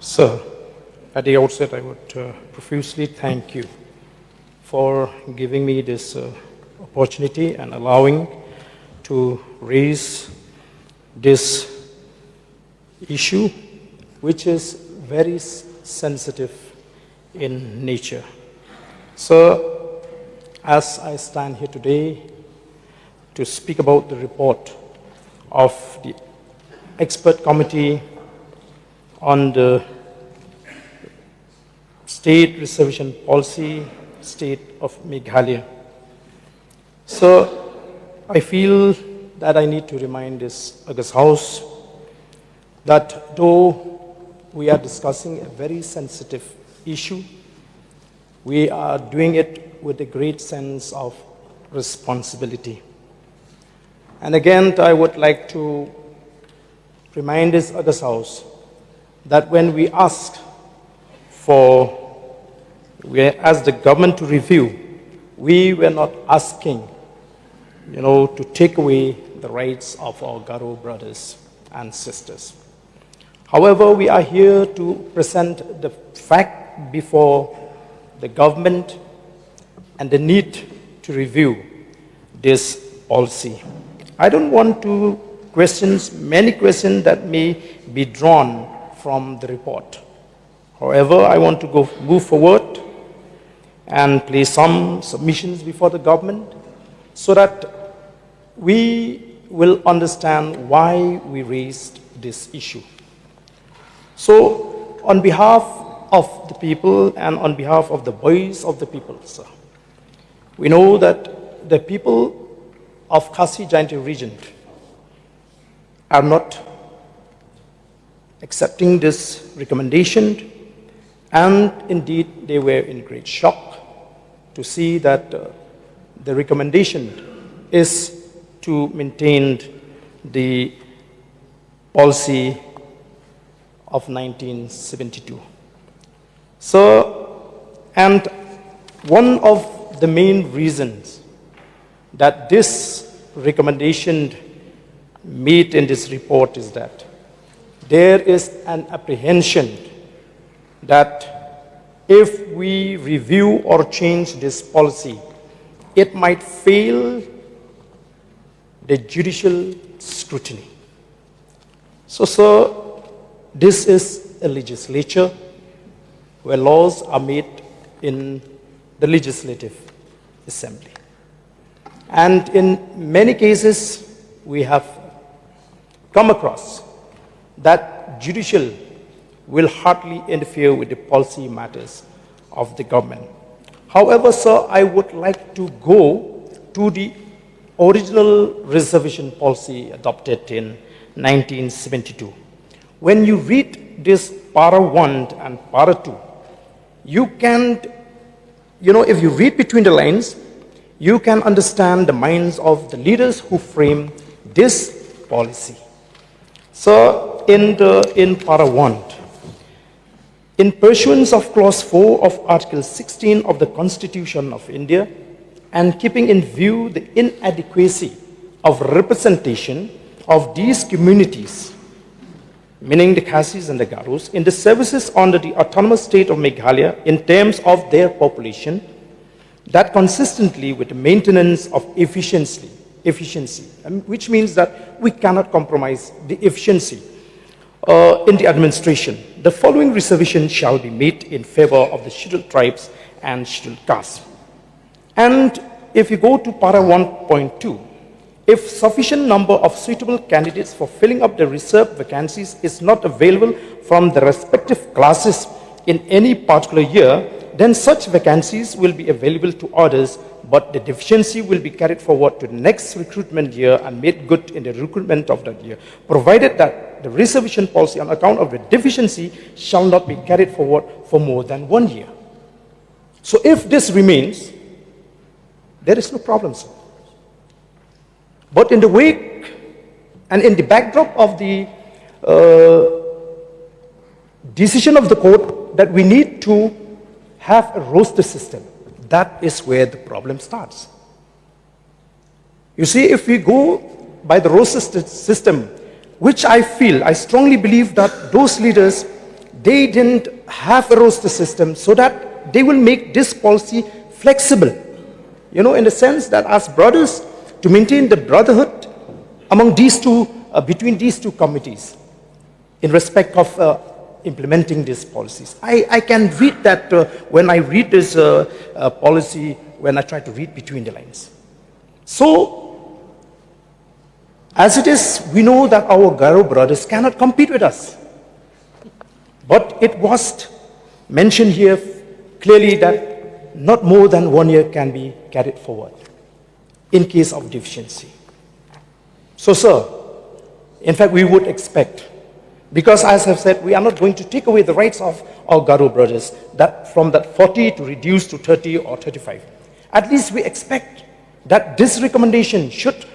Sir, at the outset, I would profusely thank you for giving me this opportunity and allowing to raise this issue, which is very sensitive in nature. So, as I stand here today to speak about the report of the expert committee on the state reservation policy, state of Meghalaya. So I feel that I need to remind this August House that though we are discussing a very sensitive issue, we are doing it with a great sense of responsibility. And again, I would like to remind this August House that when we ask we asked the government to review, we were not asking, to take away the rights of our Garo brothers and sisters. However, we are here to present the fact before the government and the need to review this policy. I don't want to many questions that may be drawn from the report. However, I want to move forward and place some submissions before the government so that we will understand why we raised this issue. So, on behalf of the people and on behalf of the voice of the people, sir, we know that the people of Khasi-Jaintia region are not accepting this recommendation, and indeed they were in great shock to see that the recommendation is to maintain the policy of 1972. So, and one of the main reasons that this recommendation made in this report is that there is an apprehension that if we review or change this policy, it might fail the judicial scrutiny. So, sir, this is a legislature where laws are made in the legislative assembly. And in many cases, we have come across that judicial will hardly interfere with the policy matters of the government. However, sir, I would like to go to the original reservation policy adopted in 1972. When you read this para 1 and para 2, you can, if you read between the lines, you can understand the minds of the leaders who frame this policy. So, in para 1, in pursuance of clause 4 of article 16 of the Constitution of India, and keeping in view the inadequacy of representation of these communities, meaning the Khasis and the Garos, in the services under the autonomous state of Meghalaya in terms of their population, that consistently with the maintenance of efficiency, which means that we cannot compromise the efficiency in the administration. The following reservation shall be made in favor of the scheduled tribes and scheduled castes. And if you go to para 1.2, if sufficient number of suitable candidates for filling up the reserved vacancies is not available from the respective classes in any particular year, then such vacancies will be available to others, but the deficiency will be carried forward to the next recruitment year and made good in the recruitment of that year, provided that the reservation policy on account of the deficiency shall not be carried forward for more than 1 year. So if this remains, there is no problem, sir. But in the wake and in the backdrop of the decision of the court that we need to have a roster system, that is where the problem starts. You see, if we go by the roster system, which I strongly believe that those leaders they didn't have a roster system so that they will make this policy flexible. In the sense that as brothers, to maintain the brotherhood among these two, between these two committees, in respect of implementing these policies. I can read that when I read this policy, when I try to read between the lines. So, as it is, we know that our Garo brothers cannot compete with us. But it was mentioned here clearly that not more than 1 year can be carried forward in case of deficiency. So, sir, in fact, we would expect, because as I've said, we are not going to take away the rights of our Garo brothers, that from that 40 to reduce to 30 or 35. At least we expect that this recommendation should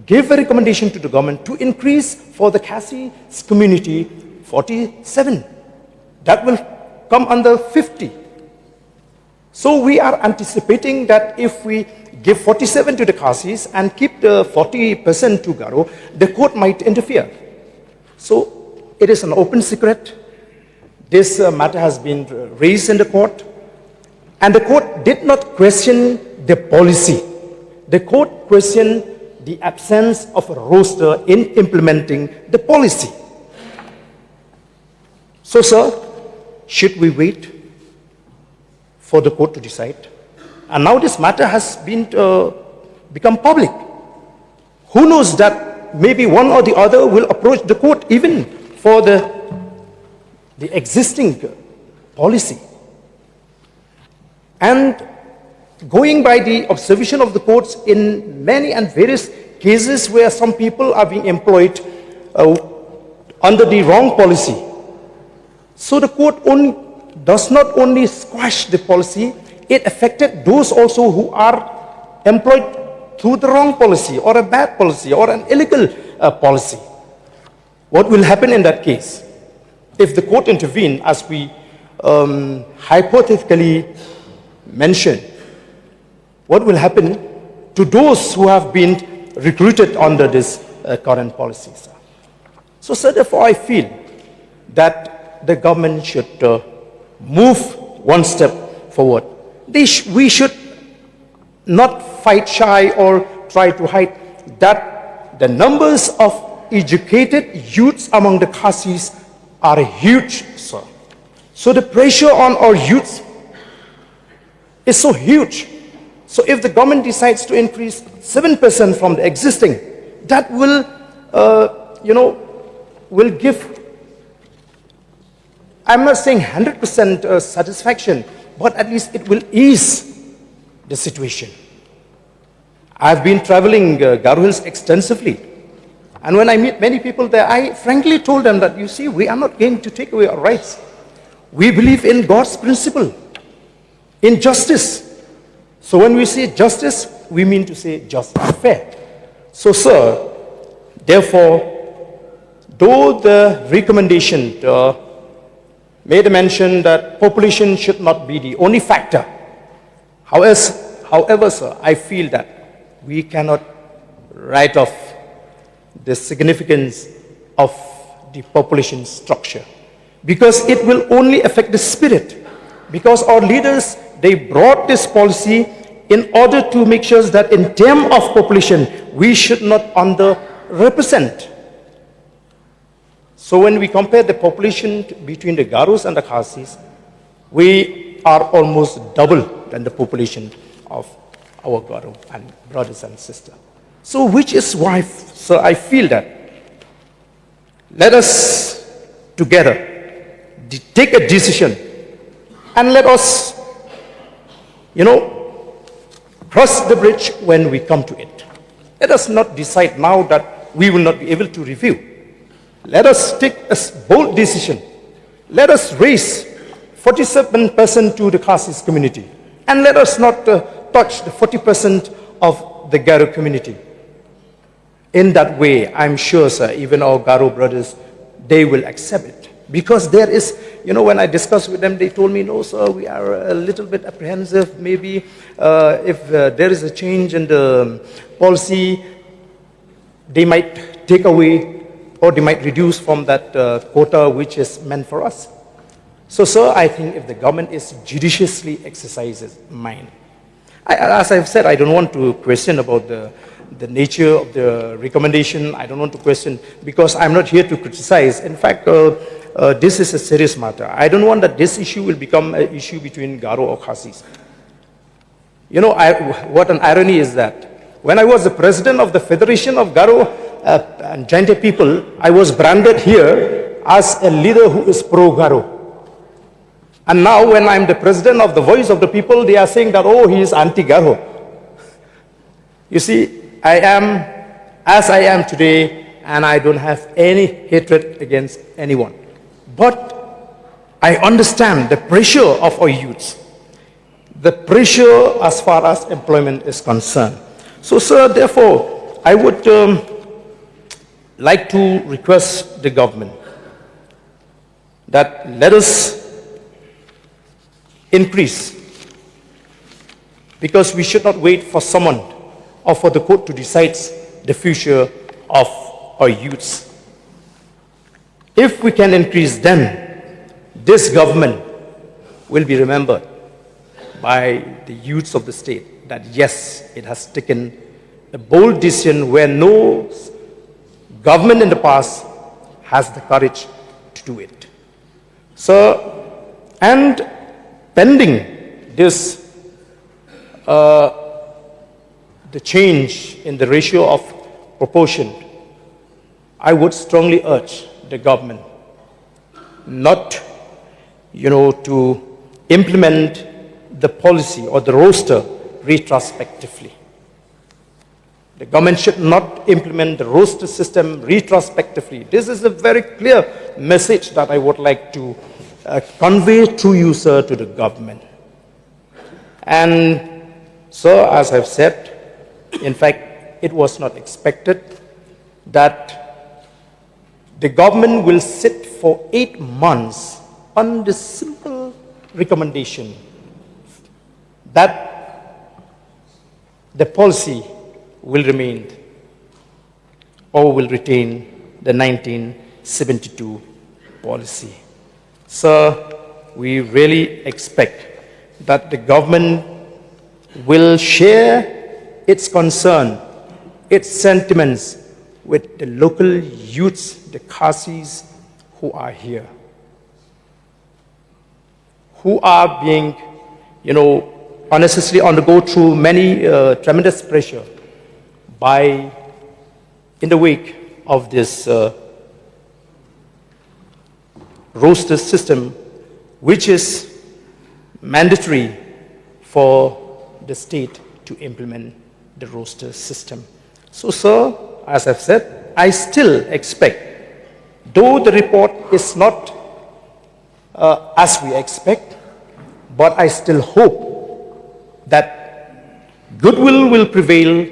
give a recommendation to the government to increase for the Khasi community 47. That will come under 50. So we are anticipating that if we give 47 to the Khasis and keep the 40% to Garo, the court might interfere. So it is an open secret. This matter has been raised in the court, and the court did not question the policy. The court questioned the absence of a roster in implementing the policy. So, sir, should we wait for the court to decide? And now this matter has been become public. Who knows that maybe one or the other will approach the court even for the existing policy. And going by the observation of the courts in many and various cases where some people are being employed under the wrong policy. So the court does not only squash the policy, it affected those also who are employed through the wrong policy or a bad policy or an illegal policy. What will happen in that case? If the court intervene, as we hypothetically mentioned, what will happen to those who have been recruited under this current policy? So, sir, therefore, I feel that the government should move one step forward. We should not fight shy or try to hide that the numbers of educated youths among the Khasis are huge, sir. So the pressure on our youths is so huge. So if the government decides to increase 7% from the existing, that will, will give, I'm not saying 100% satisfaction, but at least it will ease the situation. I've been traveling Garo Hills extensively. And when I meet many people there, I frankly told them that, you see, we are not going to take away our rights. We believe in God's principle, in justice. So when we say justice, we mean to say just and fair. So, sir, therefore, though the recommendation made a mention that population should not be the only factor, however, sir, I feel that we cannot write off the significance of the population structure, because it will only affect the spirit. Because our leaders, they brought this policy in order to make sure that in terms of population, we should not underrepresent. So when we compare the population between the Garos and the Khasis, we are almost double than the population of our Garo and brothers and sisters. So which is why, sir, I feel that let us together take a decision and let us, cross the bridge when we come to it. Let us not decide now that we will not be able to review. Let us take a bold decision. Let us raise 47% to the Khasis community, and let us not touch the 40% of the Garo community. In that way, I'm sure, sir, even our Garo brothers, they will accept it. Because there is, when I discussed with them, they told me, no, sir, we are a little bit apprehensive. Maybe if there is a change in the policy, they might take away or they might reduce from that quota which is meant for us. So, sir, I think if the government is judiciously exercises mind, as I've said, I don't want to question about the nature of the recommendation. I don't want to question, because I'm not here to criticize. In fact, this is a serious matter. I don't want that this issue will become an issue between Garo or Khasis. You know, what an irony is that when I was the president of the Federation of Garo and Jaintia people, I was branded here as a leader who is pro-Garo. And now when I'm the president of the Voice of the People, they are saying that, oh, he is anti-Garo. You see, I am as I am today, and I don't have any hatred against anyone. But I understand the pressure of our youths, the pressure as far as employment is concerned. So, sir, therefore, I would like to request the government that let us increase, because we should not wait for someone or for the court to decide the future of our youths. If we can increase, then this government will be remembered by the youths of the state that yes, it has taken a bold decision where no government in the past has the courage to do it. So, and pending this, the change in the ratio of proportion, I would strongly urge the government not, to implement the policy or the roster retrospectively. The government should not implement the roster system retrospectively. This is a very clear message that I would like to convey through you, sir, to the government. And, sir, as I've said, in fact, it was not expected that the government will sit for 8 months on the simple recommendation that the policy will remain or will retain the 1972 policy. Sir, we really expect that the government will share its concern, its sentiments with the local youths, the Khasis who are here, who are being, unnecessarily undergo through many tremendous pressure in the wake of this roster system, which is mandatory for the state to implement the roster system. So, sir, as I've said, I still expect, though the report is not as we expect, but I still hope that goodwill will prevail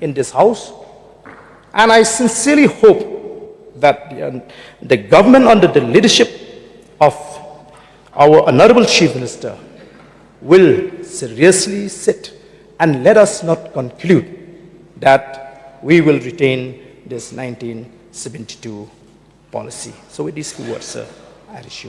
in this house, and I sincerely hope that the government under the leadership of our Honorable Chief Minister will seriously sit and let us not conclude that we will retain this 1972 policy. So with these few words, sir, I resume.